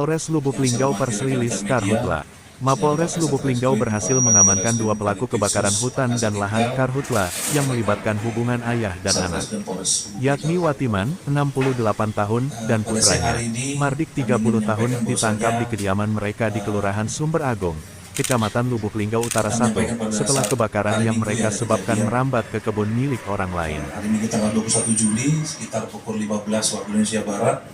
Polres Lubuk Linggau Perslilis Karhutla. Mapolres Lubuk Linggau berhasil mengamankan 2 pelaku kebakaran hutan dan lahan Karhutla yang melibatkan hubungan ayah dan anak, yakni Watiman, 68 tahun, dan putranya, Mardik, 30 tahun, ditangkap di kediaman mereka di Kelurahan Sumber Agung, Kecamatan Lubuk Linggau Utara 1, setelah kebakaran yang mereka sebabkan merambat ke kebun milik orang lain. Hari Minggu tanggal 21 Juli sekitar pukul 15 waktu Indonesia Barat,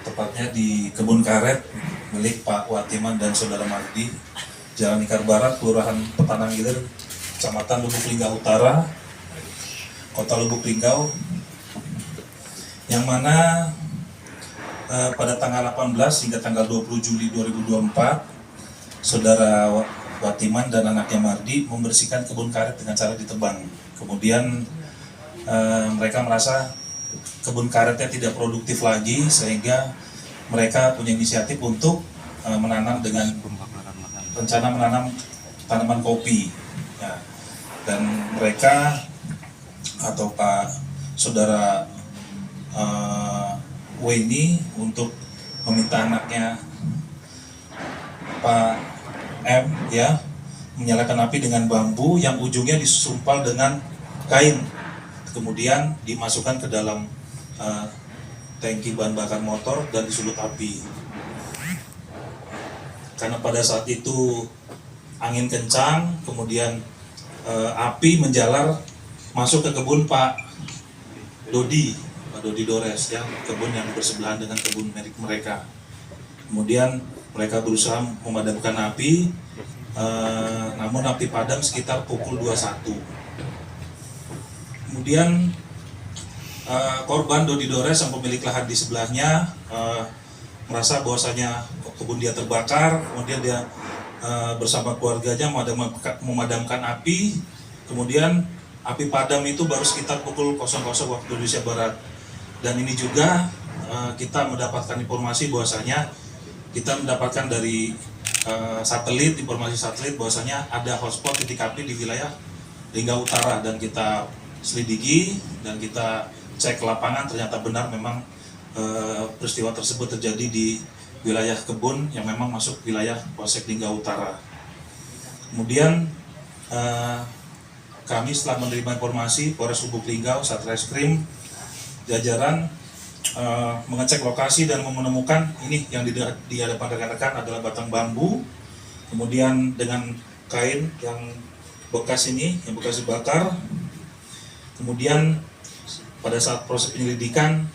tepatnya di kebun karet milik Pak Watiman dan Saudara Mardi, Jalan Ikar Barat, Kelurahan Petanang Ilir, Kecamatan Lubuk Linggau Utara, Kota Lubuk Linggau, yang mana pada tanggal 18 hingga tanggal 20 Juli 2024, Saudara Watiman dan anaknya Mardi membersihkan kebun karet dengan cara ditebang. Kemudian mereka merasa kebun karetnya tidak produktif lagi, sehingga mereka punya inisiatif untuk menanam dengan rencana menanam tanaman kopi. Ya. Dan mereka atau Pak Saudara W ini untuk meminta anaknya Pak M ya menyalakan api dengan bambu yang ujungnya disumpal dengan kain, kemudian dimasukkan ke dalam tangki bahan bakar motor dan disulut api. Karena pada saat itu angin kencang, kemudian api menjalar masuk ke kebun Pak Dodi Dores ya, kebun yang bersebelahan dengan kebun milik mereka. Kemudian mereka berusaha memadamkan api, namun api padam sekitar pukul 21. Kemudian korban Dodi Dores yang pemilik lahan di sebelahnya merasa bahwasanya kebun dia terbakar, kemudian dia bersama keluarganya memadamkan api, kemudian api padam itu baru sekitar pukul 00 waktu Indonesia Barat. Dan ini juga kita mendapatkan informasi bahwasanya kita mendapatkan dari informasi satelit bahwasanya ada hotspot titik api di wilayah Linggau Utara, dan kita selidiki dan kita cek ke lapangan, ternyata benar memang peristiwa tersebut terjadi di wilayah kebun yang memang masuk wilayah Polsek Linggau Utara. Kemudian kami setelah menerima informasi, Polres Lubuk Linggau, Satreskrim, jajaran mengecek lokasi dan menemukan ini yang di hadapan rekan-rekan adalah batang bambu, kemudian dengan kain yang bekas ini, yang bekas dibakar. Kemudian pada saat proses penyelidikan,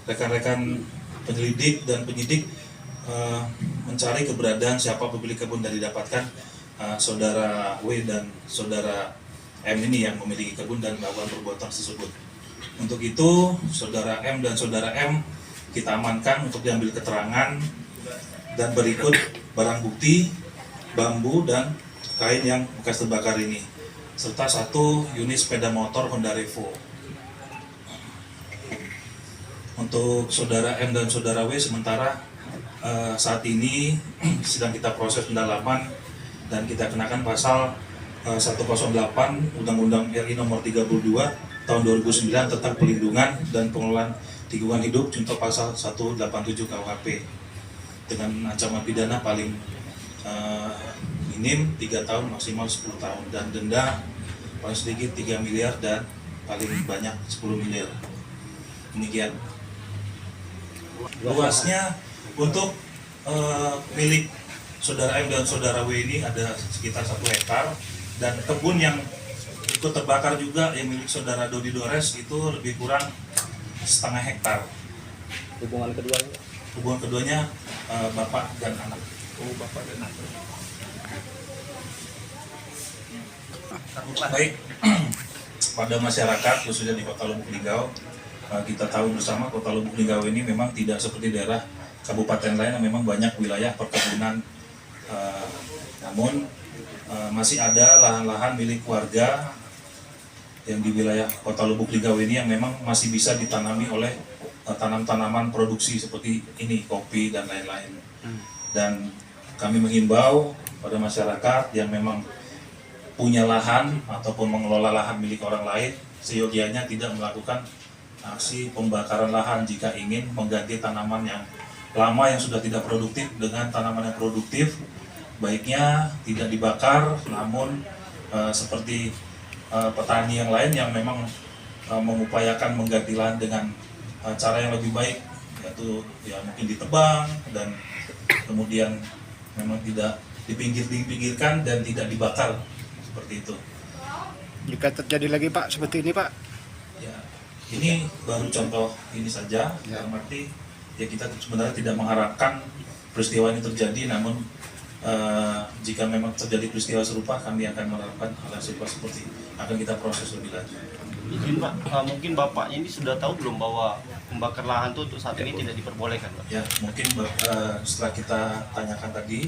rekan-rekan penyelidik dan penyidik mencari keberadaan siapa pemilik kebun, dan didapatkan Saudara W dan Saudara M ini yang memiliki kebun dan melakukan perbuatan tersebut. Untuk itu, Saudara M dan Saudara M kita amankan untuk diambil keterangan, dan berikut barang bukti bambu dan kain yang bekas terbakar ini, serta 1 unit sepeda motor Honda Revo. Untuk Saudara M dan Saudara W sementara saat ini sedang kita proses pendalaman, dan kita kenakan pasal 108 Undang-Undang RI Nomor 32 Tahun 2009 tentang Perlindungan dan Pengelolaan Lingkungan Hidup, contoh pasal 187 KUHP, dengan ancaman pidana paling minim 3 tahun maksimal 10 tahun, dan denda paling sedikit 3 miliar dan paling banyak 10 miliar. Demikian. Luasnya untuk milik Saudara M dan Saudara W ini ada sekitar 1 hektar, dan kebun yang ikut terbakar juga yang milik Saudara Dodi Dores itu lebih kurang setengah hektar. Hubungan keduanya? Hubungan keduanya bapak dan anak. Oh, bapak dan anak. Baik, pada masyarakat khususnya di Kota Lubuk Linggau, kita tahu bersama Kota Lubuk Linggau ini memang tidak seperti daerah kabupaten lain yang memang banyak wilayah perkebunan, namun masih ada lahan-lahan milik warga yang di wilayah Kota Lubuk Linggau ini yang memang masih bisa ditanami oleh tanam-tanaman produksi seperti ini, kopi dan lain-lain. Dan kami menghimbau pada masyarakat yang memang punya lahan ataupun mengelola lahan milik orang lain, seyogianya tidak melakukan aksi pembakaran lahan jika ingin mengganti tanaman yang lama yang sudah tidak produktif dengan tanaman yang produktif, baiknya tidak dibakar, namun seperti petani yang lain yang memang mengupayakan mengganti lahan dengan cara yang lebih baik, yaitu ya mungkin ditebang dan kemudian memang tidak dipinggirkan dan tidak dibakar seperti itu. Jika terjadi lagi Pak seperti ini Pak? Ya, ini baru contoh ini saja, dalam arti ya kita sebenarnya tidak mengharapkan peristiwa ini terjadi, namun jika memang terjadi peristiwa serupa, kami akan menerapkan hal serupa seperti ini. Akan kita proses lebih lanjut. Izin Pak, mungkin Bapaknya ini sudah tahu belum bahwa membakar lahan itu untuk saat ini tidak diperbolehkan Pak? Ya, mungkin setelah kita tanyakan tadi,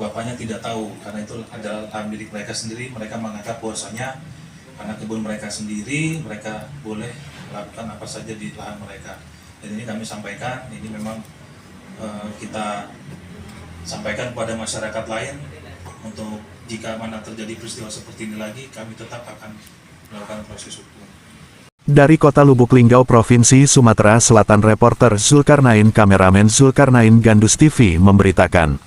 Bapaknya tidak tahu, karena itu adalah lahan milik mereka sendiri. Mereka menganggap bahwasanya karena kebun mereka sendiri, mereka boleh melakukan apa saja di lahan mereka. Dan ini kami sampaikan, ini memang kita sampaikan kepada masyarakat lain untuk jika mana terjadi peristiwa seperti ini lagi, kami tetap akan melakukan proses hukum. Dari Kota Lubuk Linggau, Provinsi Sumatera Selatan, reporter Zulkarnain, kameramen Zulkarnain, Gandus TV memberitakan.